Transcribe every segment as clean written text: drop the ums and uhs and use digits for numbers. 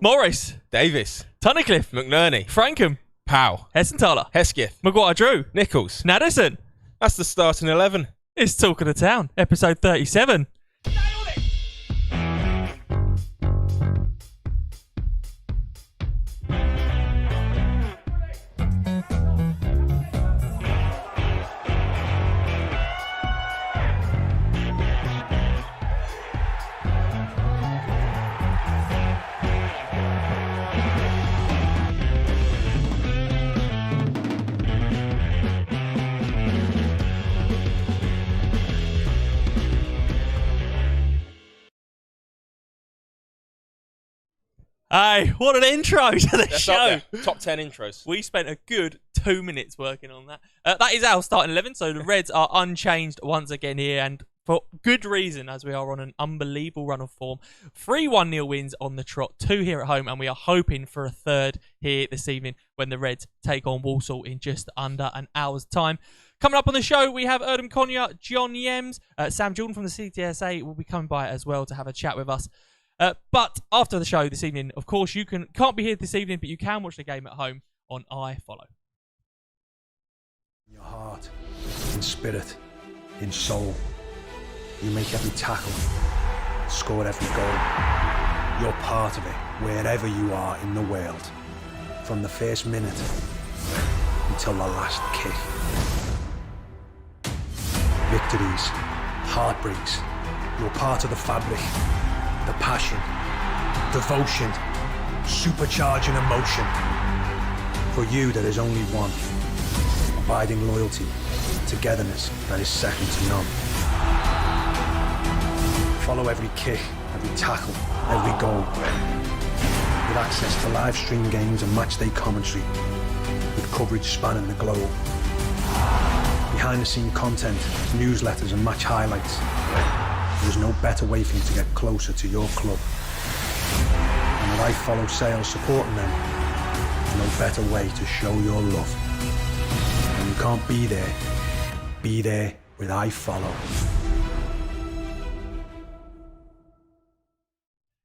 Morris, Davis, Tunnicliffe, McNerney, Frankham, Powell, Hessenthaler, Hesketh, Maguire Drew, Nichols. Naddison. That's the starting 11. It's Talk of the Town, episode 37. Hey, what an intro to the show. Top 10 intros. We spent a good 2 minutes working on that. That is our starting 11, so the Reds are unchanged once again here, and for good reason, as we are on an unbelievable run of form. 3 1-0 wins on the trot, 2 here at home, and we are hoping for a third here this evening when the Reds take on Walsall in just under an hour's time. Coming up on the show, we have Erdem Konya, John Yems, Sam Jordan from the CTSA will be coming by as well to have a chat with us. But after the show this evening, of course, you can't be here this evening, but you can watch the game at home on iFollow. In your heart, in spirit, in soul, you make every tackle, score every goal. You're part of it, wherever you are in the world, from the first minute until the last kick. Victories, heartbreaks, you're part of the fabric. The passion, devotion, supercharging emotion. For you, there is only one. Abiding loyalty, togetherness that is second to none. Follow every kick, every tackle, every goal. With access to live stream games and matchday commentary. With coverage spanning the globe. Behind the scene content, newsletters and match highlights. There's no better way for you to get closer to your club. And with iFollow sales supporting them, there's no better way to show your love. When you can't be there with iFollow.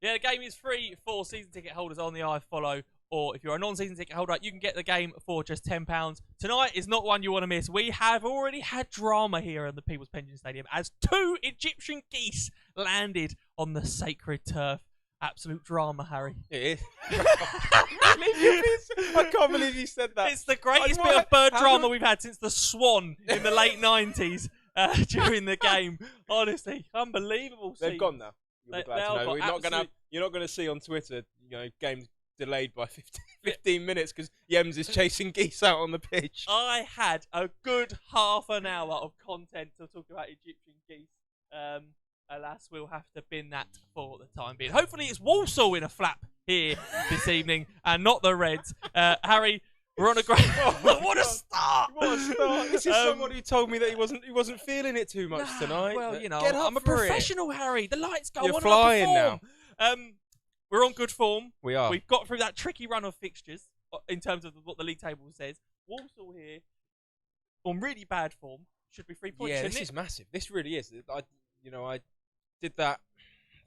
Yeah, the game is free for season ticket holders on the iFollow, or if you're a non-season ticket holder, you can get the game for just £10. Tonight is not one you want to miss. We have already had drama here in the People's Pension Stadium as 2 Egyptian geese landed on the sacred turf. Absolute drama, Harry. It is. I can't believe you said that. It's the greatest bit of bird drama we've had since the Swan in the late 90s during the game. Honestly, unbelievable. They've gone now. You'll be glad to know. You're not going to see on Twitter, games delayed by 15 minutes because Yems is chasing geese out on the pitch. I had a good half an hour of content to talk about Egyptian geese. Alas, we'll have to bin that for the time being. Hopefully it's Walsall in a flap here this evening and not the Reds. Harry, we're on a great... What a start! What a start! This is someone who told me that he wasn't feeling it too much tonight. Well, Get up I'm a professional, Harry. The lights go on. You're flying now. We're on good form. We are. We've got through that tricky run of fixtures in terms of what the league table says. Walsall here, on really bad form, should be 3 points. Yeah, this is massive. This really is. I did that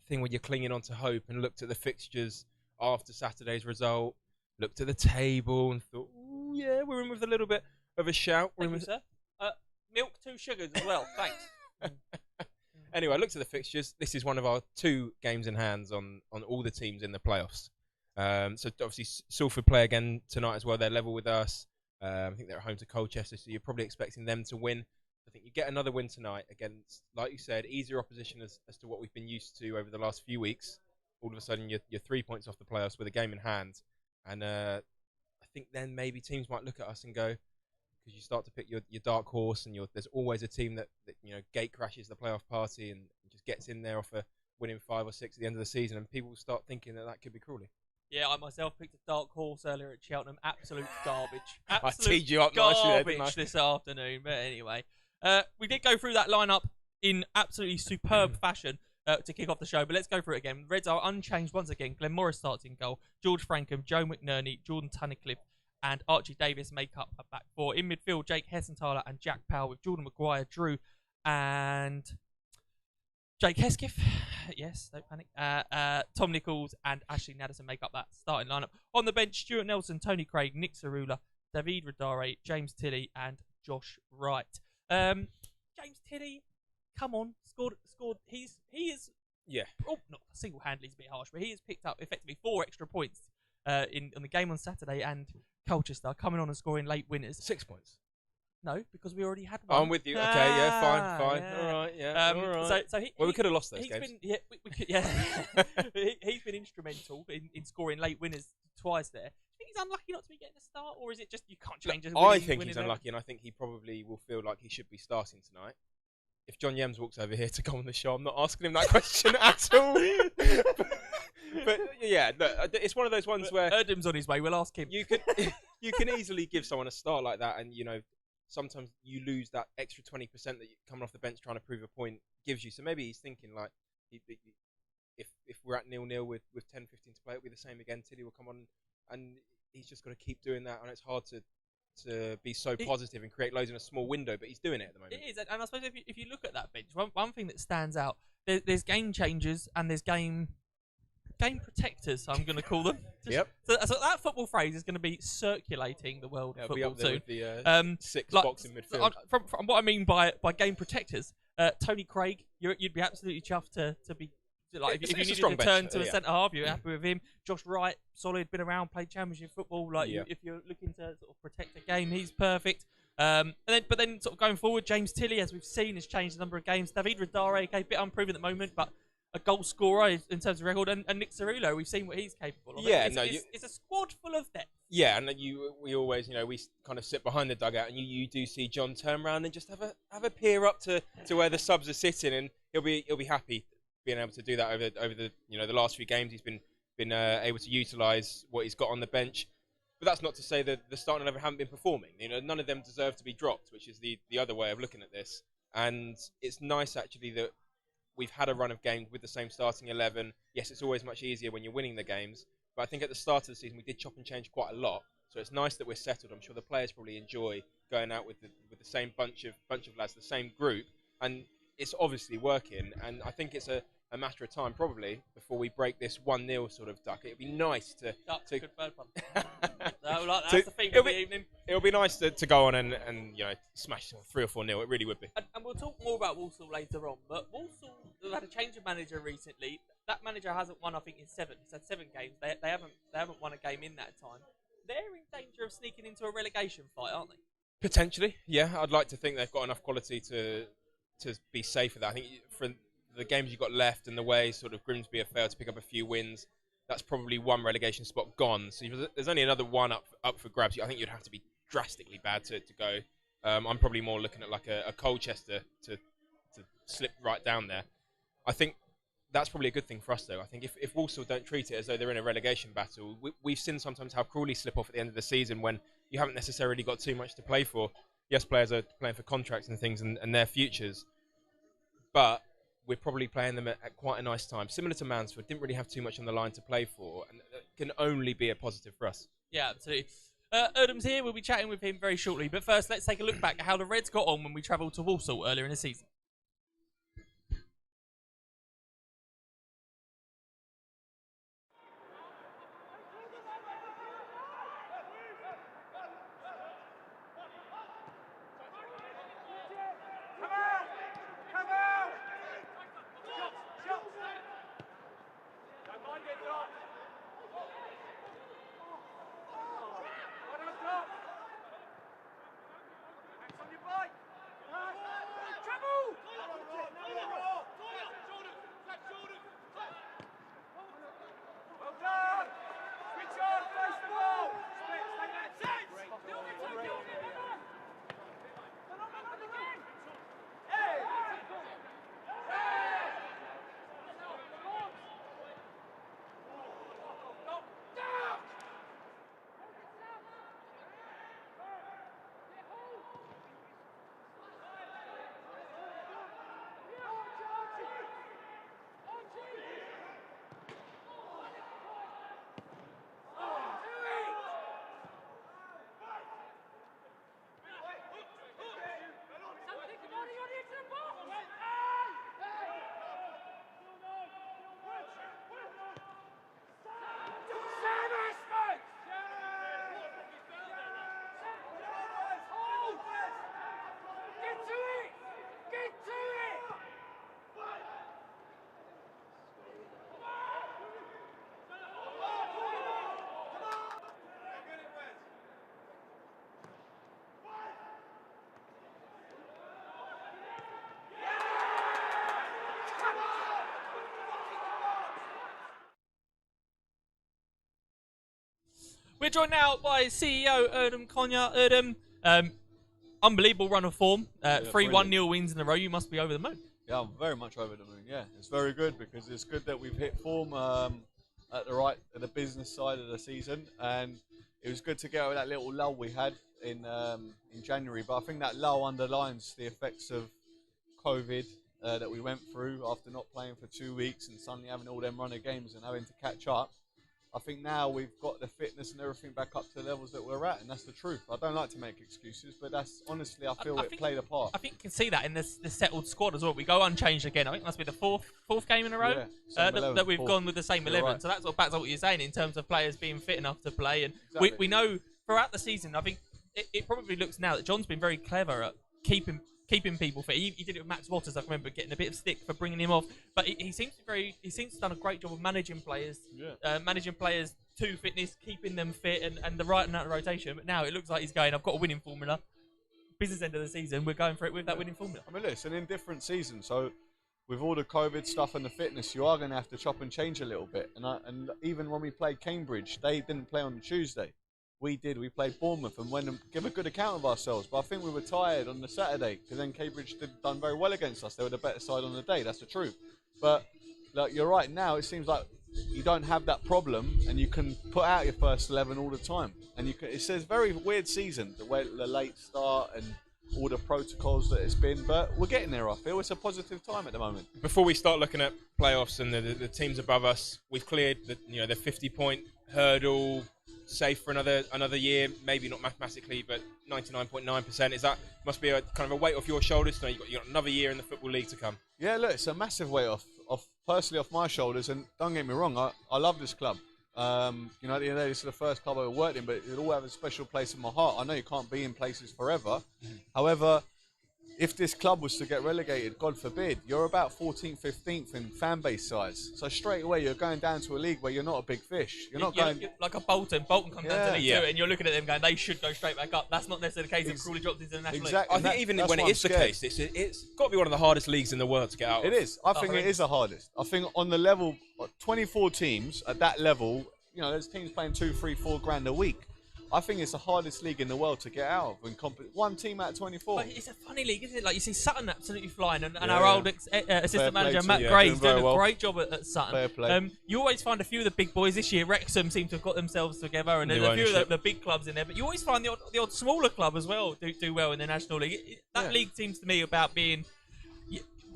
thing where you're clinging on to hope and looked at the fixtures after Saturday's result, looked at the table and thought, "Ooh, yeah, we're in with a little bit of a shout." Thank you, sir. Milk, 2 sugars as well. Thanks. Anyway, I looked at the fixtures. This is one of our 2 games in hands on all the teams in the playoffs. So obviously Salford play again tonight as well. They're level with us. I think they're at home to Colchester, so you're probably expecting them to win. I think you get another win tonight against, like you said, easier opposition as to what we've been used to over the last few weeks. All of a sudden, you're 3 points off the playoffs with a game in hand. And I think then maybe teams might look at us and go, because you start to pick your dark horse, and there's always a team that gate crashes the playoff party and just gets in there off a winning 5 or 6 at the end of the season, and people start thinking that could be Crawley. Yeah, I myself picked a dark horse earlier at Cheltenham. Absolute garbage. I teed you up nicely there, didn't I? This afternoon. But anyway, we did go through that lineup in absolutely superb fashion to kick off the show. But let's go through it again. Reds are unchanged once again. Glenn Morris starts in goal. George Frankham, Joe McNerney, Jordan Tunnicliffe, and Archie Davis make up a back 4. In midfield, Jake Hessenthaler and Jack Powell with Jordan Maguire, Drew, and Jake Hesketh, yes, don't panic. Tom Nichols and Ashley Nadesan make up that starting lineup. On the bench, Stuart Nelson, Tony Craig, Nick Cerula, David Radare, James Tilley, and Josh Wright. James Tilley, come on, scored. He is not single-handedly is a bit harsh, but he has picked up effectively 4 extra points on the game on Saturday, and Colchester coming on and scoring late winners. 6 points. No, because we already had one. I'm with you. Okay, yeah, fine. Yeah. All right, yeah. All right. So we could have lost those he's games. Been, we could, he's been instrumental in scoring late winners twice there. Do you think he's unlucky not to be getting a start, or is it just you can't change it? I think he's unlucky, and I think he probably will feel like he should be starting tonight. If John Yems walks over here to go on the show, I'm not asking him that question at all. but yeah, look, it's one of those ones where Erdem's on his way. We'll ask him. You can easily give someone a start like that, and sometimes you lose that extra 20% that you coming off the bench trying to prove a point gives you. So maybe he's thinking like, if we're at 0-0 with 10-15 to play, it'll be the same again. Tilly will come on, and he's just got to keep doing that. And it's hard to be so positive and create loads in a small window, but he's doing it at the moment. It is, and I suppose if you look at that bench, one thing that stands out, there's game changers and there's game protectors, I'm going to call them. Yep. So that football phrase is going to be circulating the world of football soon. With the 6 box in midfield. From what I mean by game protectors, Tony Craig, you'd be absolutely chuffed to be like if you needed to turn to a centre half, you're happy with him. Josh Wright, solid, been around, played Championship football. If you're looking to sort of protect a game, he's perfect. But then sort of going forward, James Tilley, as we've seen, has changed a number of games. David Radare, a bit unproven at the moment, but a goal scorer in terms of record, and Nick Cerullo, we've seen what he's capable of. Yeah, it's a squad full of depth. Yeah, and we always, we kind of sit behind the dugout, and you do see John turn around and just have a peer up to where the subs are sitting, and he'll be happy being able to do that over the the last few games. He's been able to utilise what he's got on the bench, but that's not to say that the starting 11 haven't been performing. None of them deserve to be dropped, which is the other way of looking at this. And it's nice actually that we've had a run of games with the same starting 11. Yes, it's always much easier when you're winning the games, but I think at the start of the season we did chop and change quite a lot. So it's nice that we're settled. I'm sure the players probably enjoy going out with the same bunch of lads, the same group, and it's obviously working. And I think it's a matter of time probably before we break this 1-0 sort of duck. It'd be nice to good bird pun. That's the theme of the evening. It'll be nice to go on and smash 3 or 4-0. It really would be. And we'll talk more about Walsall later on. But Walsall have had a change of manager recently. That manager hasn't won, I think, in 7. He's had 7 games. They haven't won a game in that time. They're in danger of sneaking into a relegation fight, aren't they? Potentially, yeah. I'd like to think they've got enough quality to be safe with that. I think for the games you've got left and the way sort of Grimsby have failed to pick up a few wins, that's probably one relegation spot gone. So there's only another one up for grabs. I think you'd have to be drastically bad to go. I'm probably more looking at like a Colchester to slip right down there. I think that's probably a good thing for us, though. I think if Walsall don't treat it as though they're in a relegation battle, we've seen sometimes how Crawley slip off at the end of the season when you haven't necessarily got too much to play for. Yes, players are playing for contracts and things and their futures, but we're probably playing them at quite a nice time. Similar to Mansfield, didn't really have too much on the line to play for, and that can only be a positive for us. Yeah, absolutely. Erdem's here. We'll be chatting with him very shortly. But first, let's take a look back at how the Reds got on when we travelled to Walsall earlier in the season. joined now by CEO Erdem Konya. Erdem, unbelievable run of form. 3-1-0 wins in a row. You must be over the moon. Yeah, I'm very much over the moon. Yeah, it's very good because it's good that we've hit form at the business side of the season, and it was good to get over that little lull we had in January. But I think that lull underlines the effects of COVID that we went through after not playing for 2 weeks and suddenly having all them run of games and having to catch up. I think now we've got the fitness and everything back up to the levels that we're at, and that's the truth. I don't like to make excuses, but that's honestly, I feel it played a part. I think you can see that in this settled squad as well. We go unchanged again. I think it must be the fourth game in a row that we've gone with the same 11. Right. So that's what backs up what you're saying in terms of players being fit enough to play. And exactly. we know throughout the season, I think it probably looks now that John's been very clever at keeping people fit. He did it with Max Waters. I remember getting a bit of stick for bringing him off, but he seems to have done a great job of managing players, to fitness, keeping them fit and the right amount of rotation. But now it looks like he's going, I've got a winning formula. Business end of the season, we're going for it with that winning formula. I mean, look, it's an indifferent season, so with all the COVID stuff and the fitness, you are going to have to chop and change a little bit. And even when we played Cambridge, they didn't play on Tuesday. We did. We played Bournemouth and went and give a good account of ourselves. But I think we were tired on the Saturday because then Cambridge done very well against us. They were the better side on the day. That's the truth. But like, you're right. Now it seems like you don't have that problem and you can put out your first 11 all the time. And you can. It's a very weird season, the late start and all the protocols that it's been. But we're getting there. I feel it's a positive time at the moment. Before we start looking at playoffs and the teams above us, we've cleared the 50-point hurdle. Safe for another year, maybe not mathematically, but 99.9%. Is that must be a kind of a weight off your shoulders? So you got another year in the Football League to come. Yeah, look, it's a massive weight off my shoulders. And don't get me wrong, I love this club. At the end of the day, this is the first club I ever worked in, but it all have a special place in my heart. I know you can't be in places forever. Mm-hmm. However, if this club was to get relegated, God forbid, you're about 14th, 15th in fan base size. So straight away, you're going down to a league where you're not a big fish. You're like a Bolton. Bolton come down to League Two, and you're looking at them going, they should go straight back up. That's not necessarily the case if Crawley dropped into the National League. I think even when it is the case, it's got to be one of the hardest leagues in the world to get out of. It is. I think it is the hardest. I think on the level, 24 teams at that level, there's teams playing 2, 3, 4 grand a week. I think it's the hardest league in the world to get out of. One team out of 24. But it's a funny league, isn't it? Like, you see Sutton absolutely flying, and our old assistant manager, Matt Gray's doing a great job at Sutton. Fair play. You always find a few of the big boys this year. Wrexham seem to have got themselves together, and there's a few of the big clubs in there. But you always find the odd smaller club as well do well in the National League. That league seems to me about being...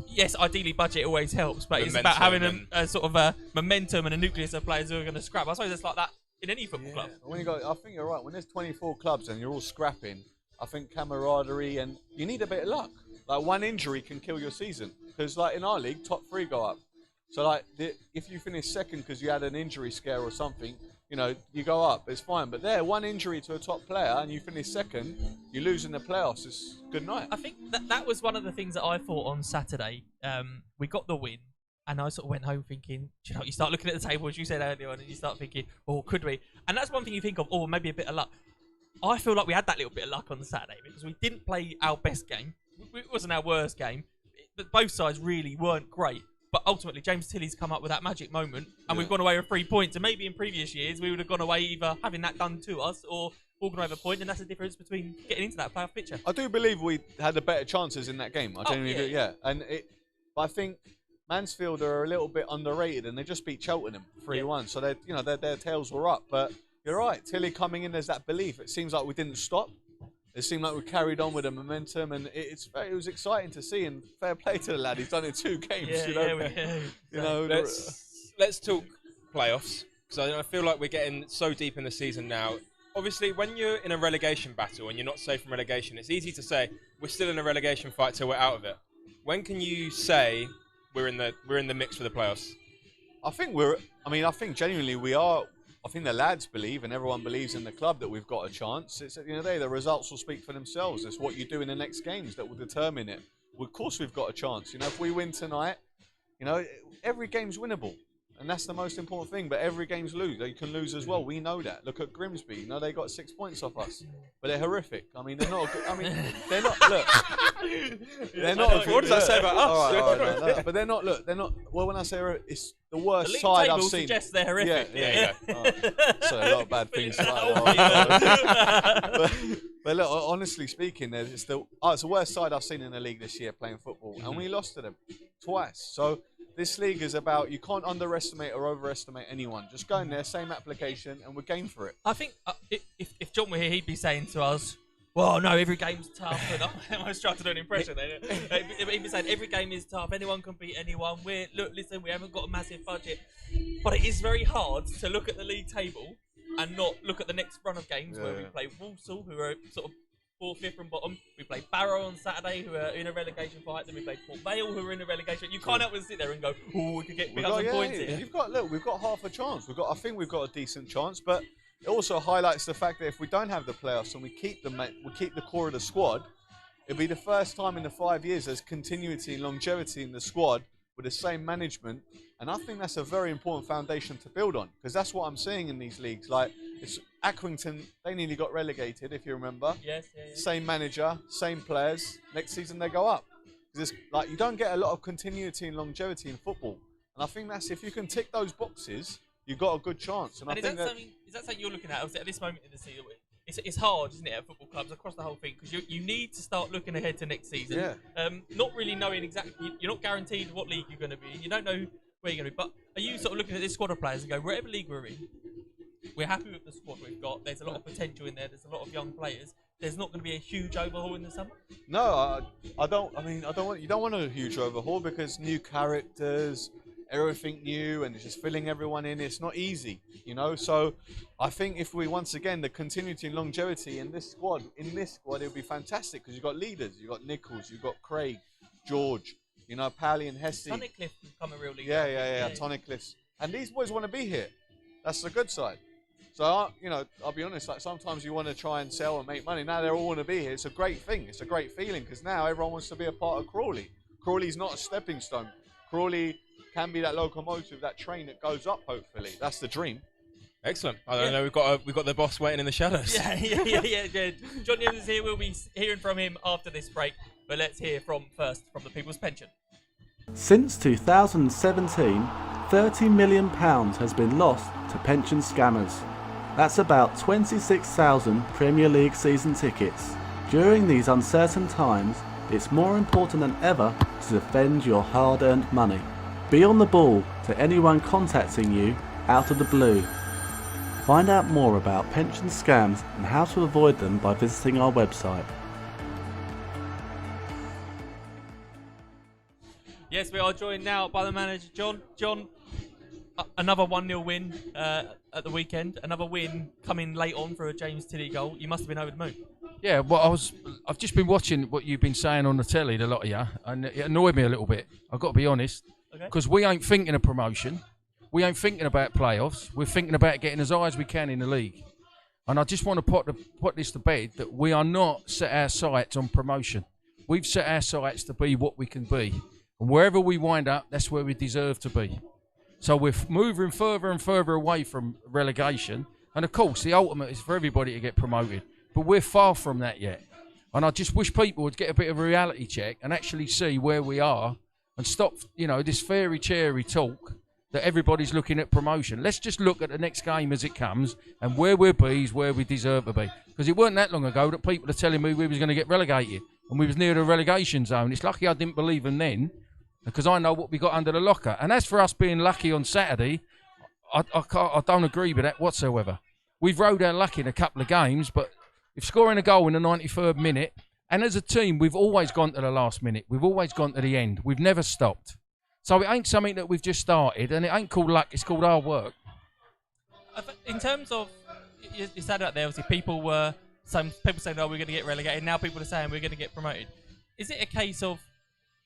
Yes, ideally budget always helps, but momentum, it's about having a sort of a momentum and a nucleus of players who are going to scrap. I suppose it's like that in any football club. I think you're right. When there's 24 clubs and you're all scrapping, I think camaraderie and you need a bit of luck. Like, one injury can kill your season. Because like in our league, top 3 go up. So like if you finish second because you had an injury scare or something, you go up. It's fine. But one injury to a top player and you finish second, you lose in the playoffs. It's good night. I think that was one of the things that I thought on Saturday. We got the win. And I sort of went home thinking, you start looking at the table, as you said earlier on, and you start thinking, could we? And that's one thing you think of, maybe a bit of luck. I feel like we had that little bit of luck on the Saturday because we didn't play our best game. It wasn't our worst game. But both sides really weren't great. But ultimately, James Tilley's come up with that magic moment, and we've gone away with 3 points. And maybe in previous years, we would have gone away either having that done to us or walking away with a point, and that's the difference between getting into that playoff picture. I do believe we had the better chances in that game. I genuinely do, yeah. But I think Mansfield are a little bit underrated, and they just beat Cheltenham 3-1. So their tails were up. But you're right, Tilley coming in, there's that belief. It seems like we didn't stop. It seemed like we carried on with the momentum, and it was exciting to see. And fair play to the lad; he's done it 2 games. Let's talk playoffs, because I feel like we're getting so deep in the season now. Obviously, when you're in a relegation battle and you're not safe from relegation, it's easy to say we're still in a relegation fight till we're out of it. When can you say we're in the mix for the playoffs? I think genuinely we are. I think the lads believe, and everyone believes in the club, that we've got a chance. It's at the end of the day, the results will speak for themselves. It's what you do in the next games that will determine it. Well, of course, we've got a chance. If we win tonight, every game's winnable. And that's the most important thing. But every game's lose. You can lose as well. We know that. Look at Grimsby. You know, they got 6 points off us. But they're horrific. I mean, they're not. They're not. Look. They're not. What does that say about us? All right, no. But they're not. Look, they're not. Well, when I say it's the worst The side league I've table seen. suggests they're horrific. Yeah. So a lot of bad things. But look, honestly speaking, it's the worst side I've seen in the league this year playing football, and we lost to them twice. So this league is about, you can't underestimate or overestimate anyone. Just go in there, same application, and we're game for it. I think if John were here, he'd be saying to us, well, no, every game's tough. And I almost tried to do an impression there. He'd be saying, every game is tough. Anyone can beat anyone. Listen, we haven't got a massive budget. But it is very hard to look at the league table and not look at the next run of games where we play Walsall, who are sort of 4th, 5th from bottom. We play Barrow on Saturday, who are in a relegation fight. Then we play Port Vale, who are in a relegation. You can't help but sit there and go, oh, we could pick up some points here. We've got half a chance. I think we've got a decent chance, but it also highlights the fact that if we don't have the playoffs and we keep the core of the squad, it'll be the first time in the 5 years there's continuity and longevity in the squad with the same management. And I think that's a very important foundation to build on, because that's what I'm seeing in these leagues. Like, it's Accrington, they nearly got relegated, if you remember. Yes. Same manager, same players. Next season they go up. Because like, you don't get a lot of continuity and longevity in football. And I think that's, if you can tick those boxes, you've got a good chance. And I think is that something you're looking at? At this moment in the season, it's hard, isn't it, at football clubs across the whole thing, because you need to start looking ahead to next season. Yeah. Not really knowing exactly, you're not guaranteed what league you're going to be in. You don't know where you're going to be. But are you sort of looking at this squad of players and go, wherever league we're in, we're happy with the squad we've got. There's a lot of potential in there. There's a lot of young players. There's not going to be a huge overhaul in the summer. No, I don't. I mean, you don't want a huge overhaul, because new characters, everything new, and it's just filling everyone in. It's not easy, you know. So I think if we, once again, the continuity and longevity in this squad, it'll be fantastic, because you've got leaders. You've got Nichols. You've got Craig, George. You know, Pally and Hesse. Tunnicliffe can become a real leader. Yeah. Tunnicliffe. And these boys want to be here. That's the good side. So, I'll be honest, like, sometimes you want to try and sell and make money. Now they all want to be here. It's a great thing. It's a great feeling, because now everyone wants to be a part of Crawley. Crawley's not a stepping stone. Crawley can be that locomotive, that train that goes up, hopefully. That's the dream. Excellent. I don't know. We've got the boss waiting in the shadows. Yeah. John Yems is here. We'll be hearing from him after this break. But let's hear from the People's Pension. Since 2017, £30 million has been lost to pension scammers. That's about 26,000 Premier League season tickets. During these uncertain times, it's more important than ever to defend your hard-earned money. Be on the ball to anyone contacting you out of the blue. Find out more about pension scams and how to avoid them by visiting our website. Yes, we are joined now by the manager, John. John, another 1-0 win at the weekend. Another win coming late on for a James Tilley goal. You must have been over the moon. Yeah, well, I've just been watching what you've been saying on the telly, a lot of you, and it annoyed me a little bit. I've got to be honest, because we ain't thinking of promotion. We ain't thinking about playoffs. We're thinking about getting as high as we can in the league. And I just want to put this to bed, that we are not set our sights on promotion. We've set our sights to be what we can be. And wherever we wind up, that's where we deserve to be. So we're moving further and further away from relegation. And of course, the ultimate is for everybody to get promoted. But we're far from that yet. And I just wish people would get a bit of a reality check and actually see where we are and stop, this fairy-cherry talk that everybody's looking at promotion. Let's just look at the next game as it comes, and where we'll be is where we deserve to be. Because it weren't that long ago that people are telling me we was going to get relegated and we was near the relegation zone. It's lucky I didn't believe them then, because I know what we got under the locker. And as for us being lucky on Saturday, I don't agree with that whatsoever. We've rode our luck in a couple of games, but if scoring a goal in the 93rd minute, and as a team, we've always gone to the last minute. We've always gone to the end. We've never stopped. So it ain't something that we've just started, and it ain't called luck. It's called hard work. In terms of, you said out there, obviously some people saying, we're going to get relegated. Now people are saying we're going to get promoted. Is it a case of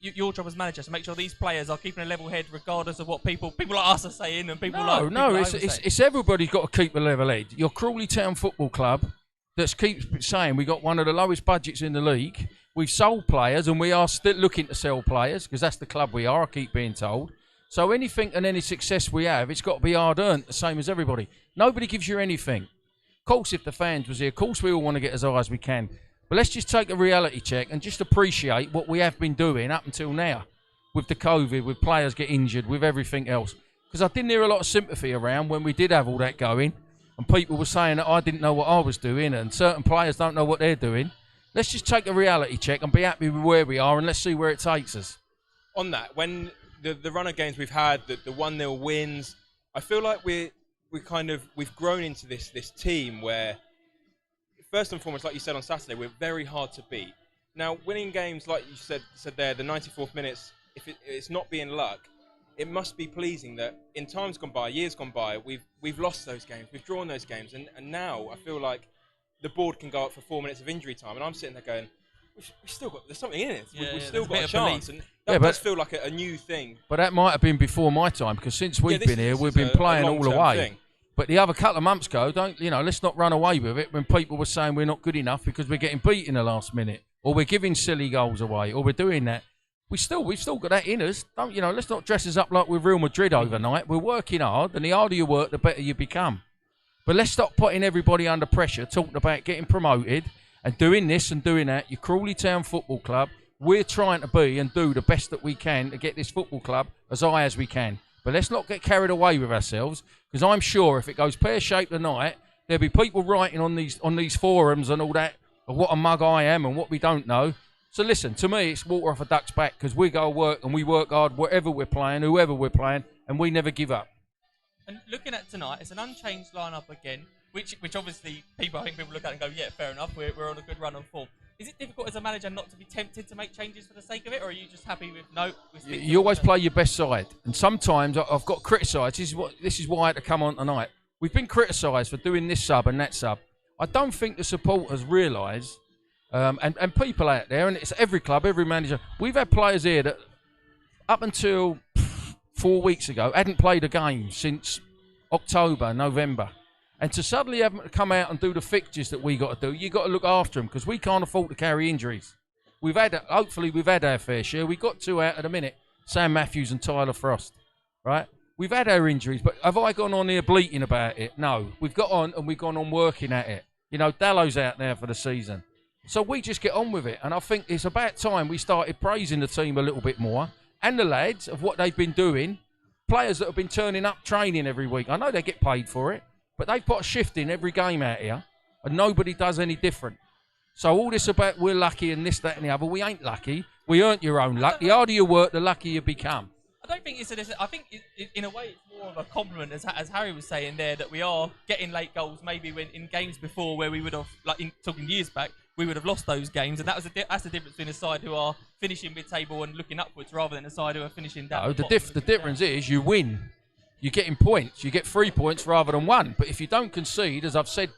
your job as manager to make sure these players are keeping a level head regardless of what people like us are saying and people it's everybody's got to keep a level head. Your Crawley Town Football Club that keeps saying we got one of the lowest budgets in the league. We've sold players and we are still looking to sell players, because that's the club we are, I keep being told. So anything and any success we have, it's got to be hard-earned, the same as everybody. Nobody gives you anything. Of course, if the fans was here, of course we all want to get as high as we can. But let's just take a reality check and just appreciate what we have been doing up until now. With the COVID, with players get injured, with everything else. Because I didn't hear a lot of sympathy around when we did have all that going. And people were saying that I didn't know what I was doing and certain players don't know what they're doing. Let's just take a reality check and be happy with where we are and let's see where it takes us. On that, when the run of games we've had, the 1-0 wins, I feel like we've grown into this team where, first and foremost, like you said on Saturday, we're very hard to beat. Now, winning games, like you said there, the 94th minutes, if it's not being luck, it must be pleasing that in times gone by, years gone by, we've lost those games, we've drawn those games, and now I feel like the board can go up for 4 minutes of injury time, and I'm sitting there going, we've still got, there's something in it. We've still got a chance, and that does feel like a new thing. But that might have been before my time, because since we've been here, we've been playing all the way. Thing. But the other couple of months ago, let's not run away with it when people were saying we're not good enough because we're getting beat in the last minute, or we're giving silly goals away, or we're doing that. We've still got that in us. Let's not dress us up like we're Real Madrid overnight. We're working hard, and the harder you work, the better you become. But let's stop putting everybody under pressure, talking about getting promoted and doing this and doing that. Your Crawley Town Football Club, we're trying to be and do the best that we can to get this football club as high as we can. But let's not get carried away with ourselves, because I'm sure if it goes pear-shaped tonight, there'll be people writing on these forums and all that of what a mug I am and what we don't know. So listen, to me, it's water off a duck's back, because we go work and we work hard wherever we're playing, whoever we're playing, and we never give up. And looking at tonight, it's an unchanged lineup again, which obviously I think people look at and go, yeah, fair enough, we're on a good run of form. Is it difficult as a manager not to be tempted to make changes for the sake of it, or are you just happy with no? You always play your best side, and sometimes I've got criticised. This is why I had to come on tonight. We've been criticised for doing this sub and that sub. I don't think the supporters realise. And people out there, and it's every club, every manager. We've had players here that, up until 4 weeks ago, hadn't played a game since October, November. And to suddenly have them come out and do the fixtures that we got to do, you got to look after them, because we can't afford to carry injuries. Hopefully we've had our fair share. We got 2 out at the minute, Sam Matthews and Tyler Frost, right? We've had our injuries, but have I gone on here bleating about it? No. We've got on and we've gone on working at it. Dallow's out now for the season. So we just get on with it, and I think it's about time we started praising the team a little bit more, and the lads of what they've been doing, players that have been turning up training every week. I know they get paid for it, but they've put a shift in every game out here, and nobody does any different. So all this about we're lucky and this, that and the other, we ain't lucky. We earned your own luck. The harder you work, the luckier you become. I don't think I think in a way it's more of a compliment, as Harry was saying there, that we are getting late goals maybe when in games before where we would have, talking years back, we would have lost those games, and that's the difference between a side who are finishing mid-table and looking upwards rather than a side who are finishing down. No, the difference is you win. You're getting points. You get 3 points rather than 1. But if you don't concede, as I've said,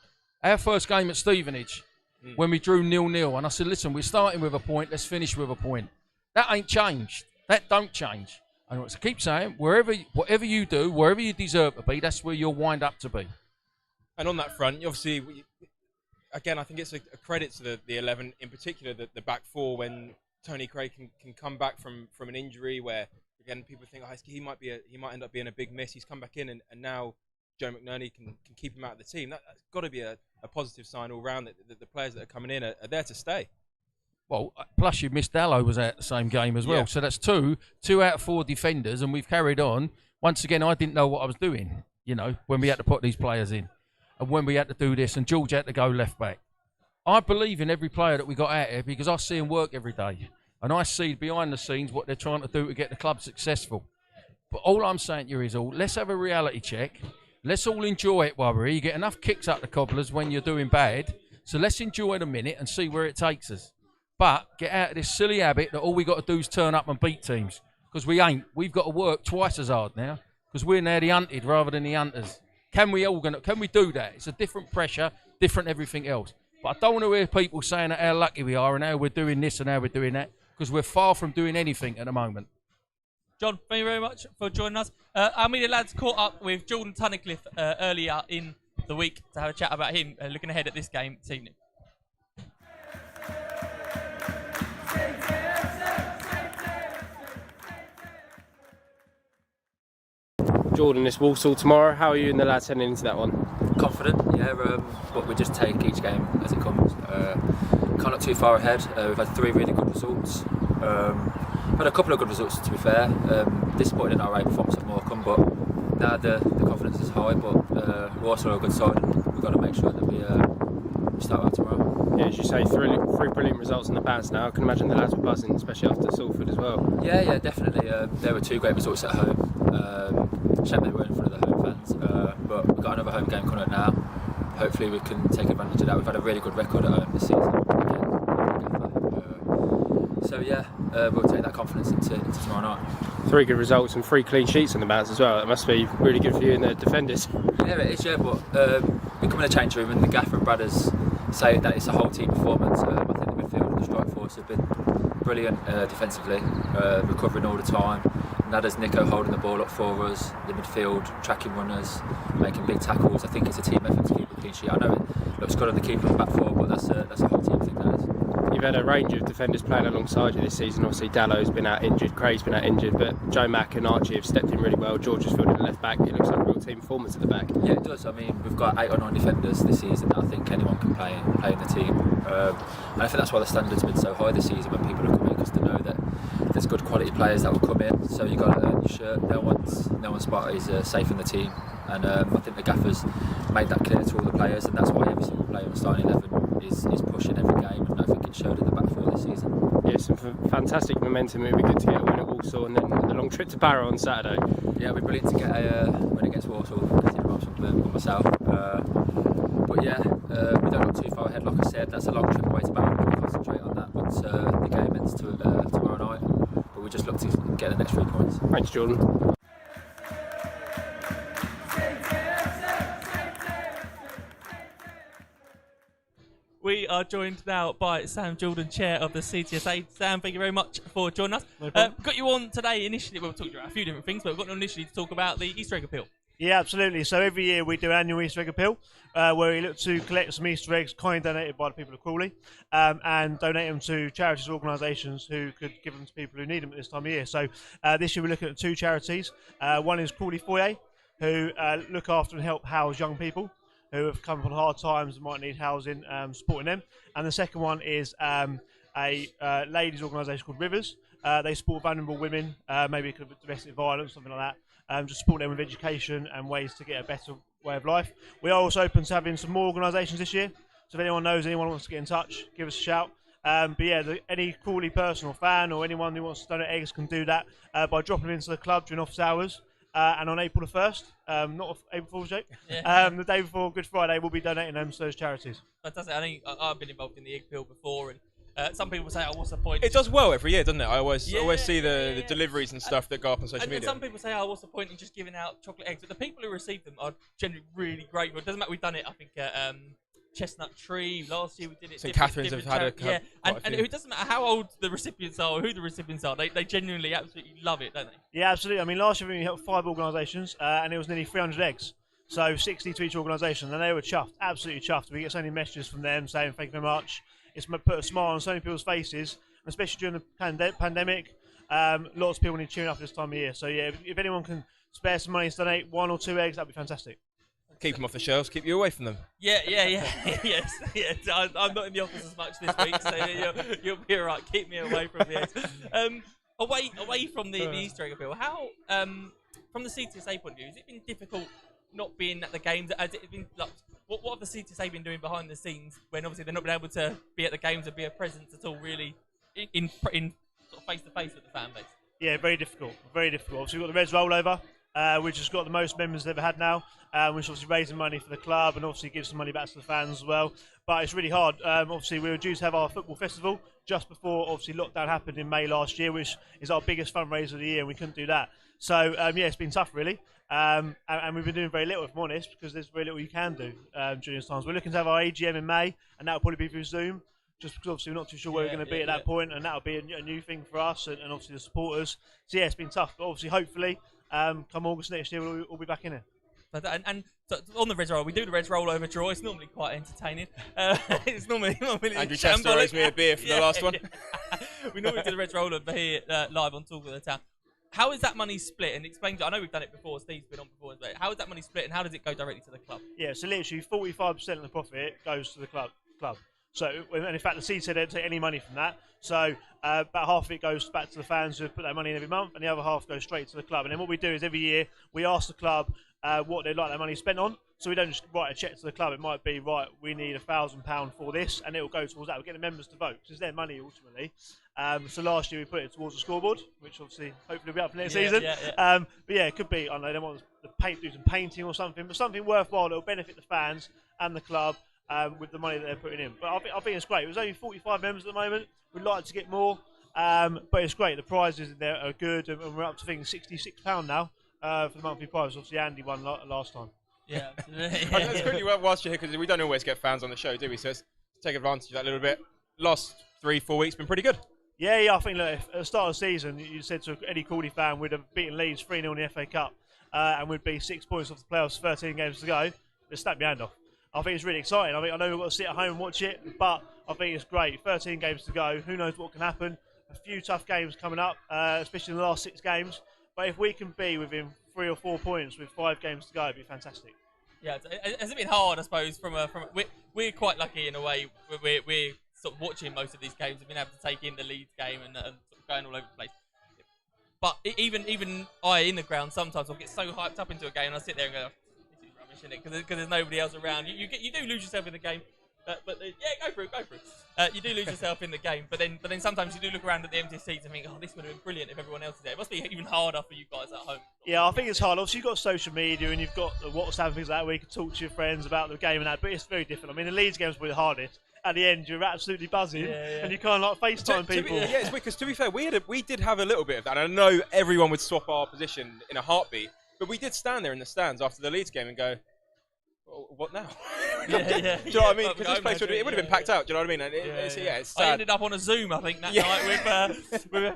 our first game at Stevenage, when we drew 0-0, and I said, listen, we're starting with a point, let's finish with a point. That ain't changed. That don't change. And I keep saying, whatever you do, wherever you deserve to be, that's where you'll wind up to be. And on that front, obviously, again, I think it's a credit to the 11, in particular the back four, when Tony Craig can come back from an injury where, again, people think, he might end up being a big miss. He's come back in, and now Joe McNerney can keep him out of the team. That's got to be a positive sign all round that the players that are coming in are there to stay. Well, plus you missed Dallow was at the same game as well. Yeah. So that's two out of 4 defenders, and we've carried on. Once again, I didn't know what I was doing, when we had to put these players in. And when we had to do this, and George had to go left back. I believe in every player that we got out here because I see them work every day. And I see behind the scenes what they're trying to do to get the club successful. But all I'm saying to you is, let's have a reality check. Let's all enjoy it while we're here. You get enough kicks up the cobblers when you're doing bad. So let's enjoy it a minute and see where it takes us. But get out of this silly habit that all we got to do is turn up and beat teams. Because we ain't. We've got to work twice as hard now. Because we're now the hunted rather than the hunters. Can we do that? It's a different pressure, different everything else. But I don't want to hear people saying how lucky we are and how we're doing this and how we're doing that. Because we're far from doing anything at the moment. John, thank you very much for joining us. Our media lads caught up with Jordan Tunnicliffe earlier in the week to have a chat about him looking ahead at this game this evening. Jordan, it's Walsall tomorrow. How are you and the lads heading into that one? Confident, yeah, but we just take each game as it comes. Can't look too far ahead. We've had 3 really good results. Had a couple of good results, to be fair. Disappointed in our away performance at Morecambe, but now the confidence is high. But we're also a good side, and we've got to make sure that we start out tomorrow. Yeah, as you say, 3 brilliant results in the bounce now. I can imagine the lads were buzzing, especially after Salford as well. Yeah, definitely. There were 2 great results at home. Shame they were in front of the home fans, but we've got another home game coming up now. Hopefully we can take advantage of that. We've had a really good record at home this season. So yeah, we'll take that confidence into tomorrow night. 3 good results and 3 clean sheets on the bounce as well. That must be really good for you and the defenders. Yeah, it is, yeah, but we come in the change room and the gaffer and Bradders say that it's a whole team performance. I think the midfield and the strike force have been brilliant defensively, recovering all the time. Nadders, Nico holding the ball up for us, the midfield, tracking runners, making big tackles. I think it's a team effort to keep the clean sheet. I know it looks good on the keeper and the back four, but that's a whole team thing, that is. You've had a range of defenders playing alongside you this season. Obviously Dallow's been out injured, Craig's been out injured, but Joe Mack and Archie have stepped in really well. George has filled in the left back. It looks like a real team performance at the back. Yeah, it does. I mean, we've got 8 or 9 defenders this season that I think anyone can play in the team. And I think that's why the standards have been so high this season when people are coming, because they know that there's good quality players that will come in. So you've got to earn your shirt. No one's spot is safe in the team. And I think the gaffers made that clear to all the players, and that's why every single player in the starting 11 is pushing every game, and I think it showed in the back four this season. Yeah, some fantastic momentum. It would be good to get a win at Walsall and then the long trip to Barrow on Saturday. Yeah, it'd be brilliant to get a win against Walsall, considering I'm from Birmingham myself. But yeah, we don't look too far ahead, like I said. That's a long trip away to Barrow, we'll concentrate on that. But the game ends tomorrow night, but we just look to get the next 3 points. Thanks, Jordan. We are joined now by Sam Jordan, Chair of the CTSA. Sam, thank you very much for joining us. Got you on today initially, we'll talk about a few different things, but we've got you on initially to talk about the Easter egg appeal. Yeah, absolutely. So every year we do an annual Easter egg appeal where we look to collect some Easter eggs kindly donated by the people of Crawley and donate them to charities or organisations who could give them to people who need them at this time of year. So this year we're looking at 2 charities. One is Crawley Foyer, who look after and help house young people who have come from hard times and might need housing, supporting them. And the second one is a ladies' organisation called Rivers. They support vulnerable women, maybe because of domestic violence, something like that. Just support them with education and ways to get a better way of life. We are also open to having some more organisations this year. So if anyone knows anyone wants to get in touch, give us a shout. But yeah, any Crawley person or fan or anyone who wants to donate eggs can do that by dropping them into the club during office hours. And on April the 1st, not April Fool's Day, the day before Good Friday, we'll be donating them to those charities. Fantastic. I think I've been involved in the egg peel before, and some people say, "Oh, what's the point?" It does well every year, doesn't it? I always see the deliveries and stuff that go up on social media. And some people say, "Oh, what's the point in just giving out chocolate eggs?" But the people who receive them are generally really grateful. It doesn't matter. We've done it, I think, at Chestnut Tree last year. We did it. St Catherine's have had and it doesn't matter how old the recipients are or who the recipients are. They genuinely absolutely love it, don't they? Yeah, absolutely. I mean, last year we helped 5 organisations, and it was nearly 300 eggs. So 60 to each organisation, and they were chuffed, absolutely chuffed. We get so many messages from them saying thank you very much. It's put a smile on so many people's faces, especially during the pandemic. Lots of people need tuning up this time of year. So yeah, if anyone can spare some money to donate 1 or 2 eggs, that'd be fantastic. Keep them off the shelves, keep you away from them. Yes. I'm not in the office as much this week, so you'll be all right. Keep me away from the eggs. Away from the Easter egg appeal, how, from the CTSA point of view, has it been difficult not being at the games? Has it been, like, what have the CTSA been doing behind the scenes when obviously they've not been able to be at the games and be a presence at all, really, in sort of face-to-face with the fan base? Yeah, very difficult, very difficult. Obviously we've got the Reds rollover, which has got the most members they've ever had now, which obviously raising money for the club and obviously gives some money back to the fans as well. But it's really hard. Obviously we were due to have our football festival just before obviously lockdown happened in May last year, which is our biggest fundraiser of the year, and we couldn't do that. So yeah, it's been tough really. And we've been doing very little, if I'm honest, because there's very little you can do during these times. We're looking to have our AGM in May, and that'll probably be through Zoom, just because obviously we're not too sure where we're going to be at that point, and that'll be a new thing for us and obviously the supporters. So yeah, it's been tough, but obviously hopefully come August next year we'll be back in it. And so on the Reds roll, we do the Reds rollover draw. It's normally quite entertaining. It's normally Andrew Chester owes me a beer for the last one. We normally do the Reds rollover here live on Talk of the Town. how is that money split? And explain. I know we've done it before. Steve's been on before, but how is that money split, and how does it go directly to the club? Yeah, so literally 45% of the profit goes to the club. So, and in fact, the CTA don't take any money from that. So about half of it goes back to the fans who put their money in every month, and the other half goes straight to the club. And then what we do is every year we ask the club what they'd like their money spent on. So we don't just write a cheque to the club. It might be, right, we need £1,000 for this, and it will go towards that. We'll get the members to vote, because it's their money ultimately. So last year we put it towards the scoreboard, which obviously hopefully will be up for next season. But yeah, it could be, I don't know, they want the paint, do some painting or something, but something worthwhile that will benefit the fans and the club with the money that they're putting in. But I think it's great. There's only 45 members at the moment. We'd like to get more, but it's great. The prizes in there are good, and we're up to £66 now for the monthly prize. Obviously, Andy won last time. Yeah. It's quickly whilst you're here, because we don't always get fans on the show, do we? So let's take advantage of that a little bit. Last 3-4 weeks been pretty good. Yeah, I think, look, at the start of the season, you said to any Crawley fan we'd have beaten Leeds 3-0 in the FA Cup, and we'd be 6 points off the playoffs, 13 games to go. Just snap your hand off. I think it's really exciting. I know we've got to sit at home and watch it, but I think it's great. 13 games to go. Who knows what can happen? A few tough games coming up, especially in the last 6 games. But if we can be within 3 or 4 points with 5 games to go, it'd be fantastic. Yeah, it's a bit hard, I suppose. We're quite lucky in a way. We're sort of watching most of these games. We've been able to take in the Leeds game and sort of going all over the place. But even I in the ground sometimes I'll get so hyped up into a game and I sit there and go, this is rubbish, isn't it? Because there's nobody else around. You do lose yourself in the game. But go for it. You do lose yourself in the game, but then sometimes you do look around at the empty seats and think, oh, this would have been brilliant if everyone else is there. It must be even harder for you guys at home. Yeah, I think it's hard. Obviously, you've got social media and you've got the WhatsApp and things like that where you can talk to your friends about the game and that, but it's very different. I mean, the Leeds game's probably the hardest. At the end, you're absolutely buzzing, and you can't FaceTime people. Yeah, it's weird, because to be fair, we did have a little bit of that. And I know everyone would swap our position in a heartbeat, but we did stand there in the stands after the Leeds game and go, what now? Do you know what I mean? Because this place would have been packed out. Do you know what I mean? And it's sad. I ended up on a Zoom, I think, that night with a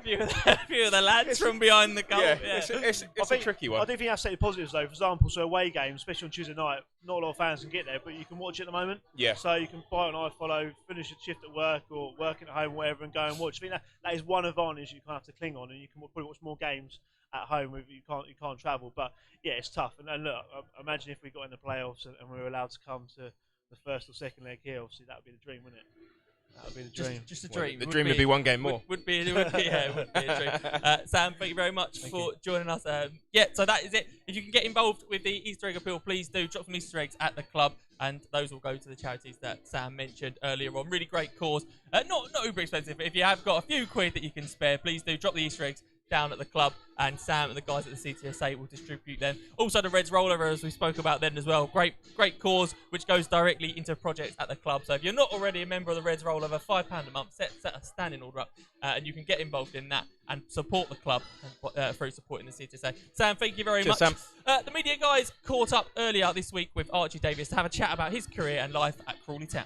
few of the lads from behind the goal. It's a tricky one. I do think that's the positives though. For example, so away games, especially on Tuesday night, not a lot of fans can get there, but you can watch it at the moment. Yeah. So you can buy it on iFollow, finish your shift at work or working at home, whatever, and go and watch. I think that is one advantage you kind of have to cling on, and you can probably watch more games at home if you can't travel. But yeah, it's tough. And look, imagine if we got in the playoffs and we were allowed to come to the first or second leg here. Obviously, that would be the dream, wouldn't it? That would be the dream. Just a dream. The dream would be one game more. Would be a dream. Sam, thank you very much for joining us. So that is it. If you can get involved with the Easter egg appeal, please do drop some Easter eggs at the club, and those will go to the charities that Sam mentioned earlier on. Really great cause. Not uber expensive, but if you have got a few quid that you can spare, please do drop the Easter eggs down at the club, and Sam and the guys at the CTSA will distribute them. Also, the Reds roller, as we spoke about then as well. Great cause, which goes directly into projects at the club. So if you're not already a member of the Reds roller, for £5 a month, set a standing order up, and you can get involved in that and support the club through supporting the CTSA. Sam, thank you very much. Sam. The media guys caught up earlier this week with Archie Davis to have a chat about his career and life at Crawley Town.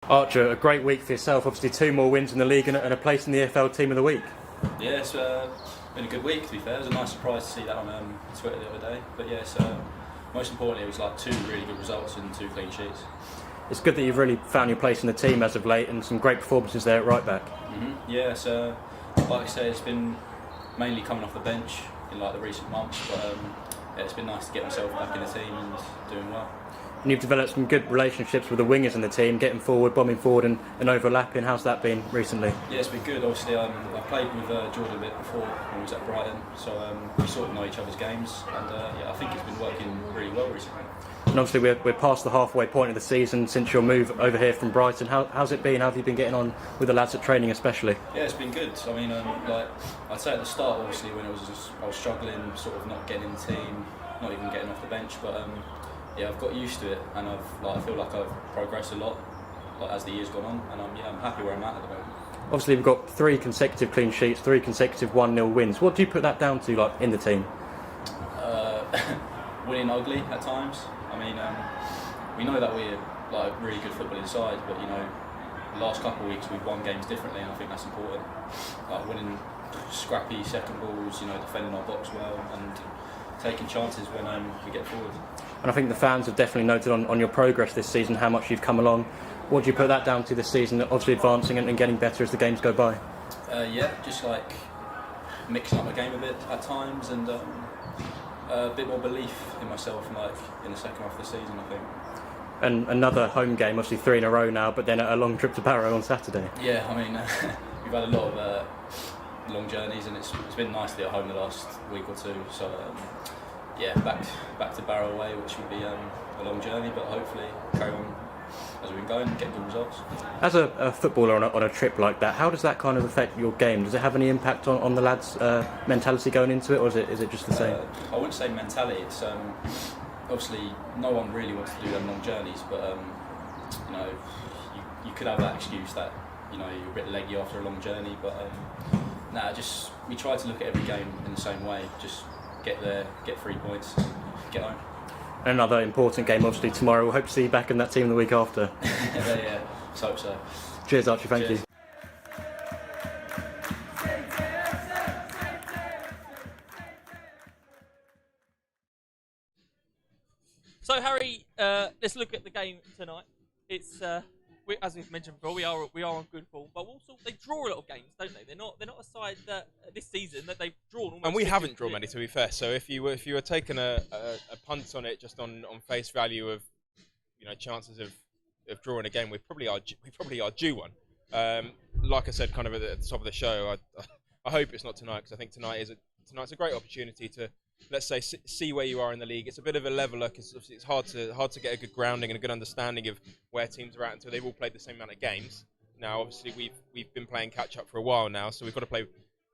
Archer, a great week for yourself. Obviously 2 more wins in the league and a place in the EFL Team of the Week. Yeah, it's been a good week, to be fair. It was a nice surprise to see that on Twitter the other day. But yeah, most importantly, it was like 2 really good results and 2 clean sheets. It's good that you've really found your place in the team as of late, and some great performances there at right back. Yeah, so like I say, it's been mainly coming off the bench in like the recent months, but yeah, it's been nice to get myself back in the team and doing well. And you've developed some good relationships with the wingers in the team, getting forward, bombing forward and overlapping. How's that been recently? Yeah, it's been good. Obviously, I played with Jordan a bit before when he was at Brighton, so we sort of know each other's games, and yeah, I think it's been working really well recently. And obviously we're past the halfway point of the season since your move over here from Brighton. How's it been? How have you been getting on with the lads at training especially? Yeah, it's been good. I mean, like I'd say at the start, obviously, when I was struggling, sort of not getting in the team, not even getting off the bench, but yeah, I've got used to it, and I feel like I've progressed a lot as the year's gone on, and I'm happy where I'm at the moment. Obviously, we've got 3 consecutive clean sheets, 3 consecutive 1-0 wins. What do you put that down to, like in the team? Winning ugly at times. I mean, we know that we're like a really good footballing side, but the last couple of weeks we've won games differently, and I think that's important. Like winning scrappy second balls, defending our box well, and taking chances when we get forward. And I think the fans have definitely noted on your progress this season how much you've come along. What do you put that down to this season? Obviously advancing and getting better as the games go by. Yeah, just like mixing up my game a bit at times, and a bit more belief in myself, like in the second half of the season, I think. And another home game, obviously 3 in a row now, but then a long trip to Barrow on Saturday. Yeah, I mean, we've had a lot of long journeys, and it's been nice to be at home the last week or two. So yeah, back to Barrow away, which will be a long journey, but hopefully carry on as we've been going and get good results. As a footballer on a trip like that, how does that kind of affect your game? Does it have any impact on the lads' mentality going into it, or is it just the same? I wouldn't say mentality. It's obviously no one really wants to do them long journeys, but you know, you could have that excuse that, you know, you're a bit leggy after a long journey, but just we try to look at every game in the same way. Just get there, get 3 points, and get home. Another important game, obviously, tomorrow. We'll hope to see you back in that team the week after. Yeah, so hope so. Cheers, Archie. Thank Cheers. you. So Harry, let's look at the game tonight. It's as we've mentioned before, we are on good form, but also they draw a lot of games, don't they? They're not a side that this season that they've drawn almost. And we haven't drawn many, to be fair. So if you were taking a punt on it just on face value of, you know, chances of drawing a game, we probably are due one. Like I said, kind of at the top of the show, I hope it's not tonight, because I think tonight's a great opportunity to, let's say, see where you are in the league. It's a bit of a leveler, because it's hard to get a good grounding and a good understanding of where teams are at until they've all played the same amount of games. Now, obviously, we've been playing catch up for a while now, so we've got to play,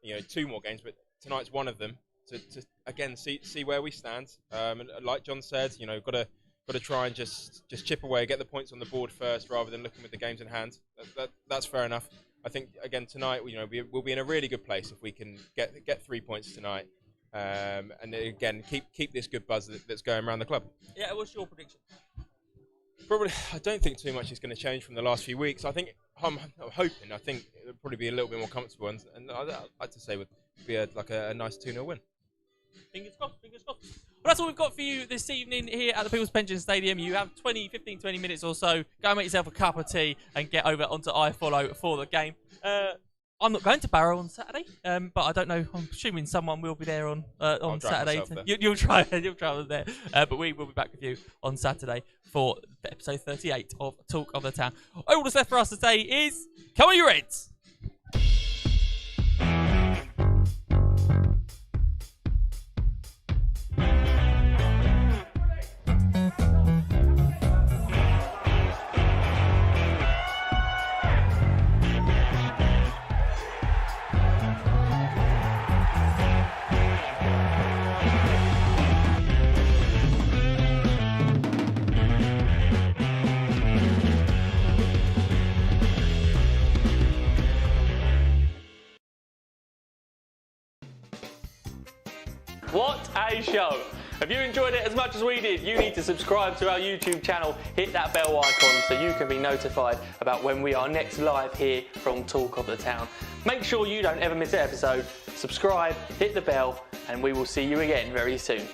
you know, 2 more games. But tonight's one of them to again see where we stand. And like John said, you know, got to try and just chip away, get the points on the board first, rather than looking with the games in hand. That's fair enough. I think again tonight, you know, we'll be in a really good place if we can get 3 points tonight. And again, keep this good buzz that's going around the club. Yeah, what's your prediction? Probably, I don't think too much is going to change from the last few weeks. I'm hoping. I think it'll probably be a little bit more comfortable, and I'd like to say would be a nice 2-0 win. Fingers crossed, fingers crossed. Well, that's all we've got for you this evening here at the People's Pension Stadium. You have 20 minutes or so. Go and make yourself a cup of tea and get over onto iFollow for the game. I'm not going to Barrow on Saturday, but I don't know. I'm assuming someone will be there on Saturday. You'll try there. But we will be back with you on Saturday for episode 38 of Talk of the Town. All that's left for us to say is, come on, you Reds! What a show! If you enjoyed it as much as we did, you need to subscribe to our YouTube channel, hit that bell icon so you can be notified about when we are next live here from Talk of the Town. Make sure you don't ever miss an episode, subscribe, hit the bell, and we will see you again very soon.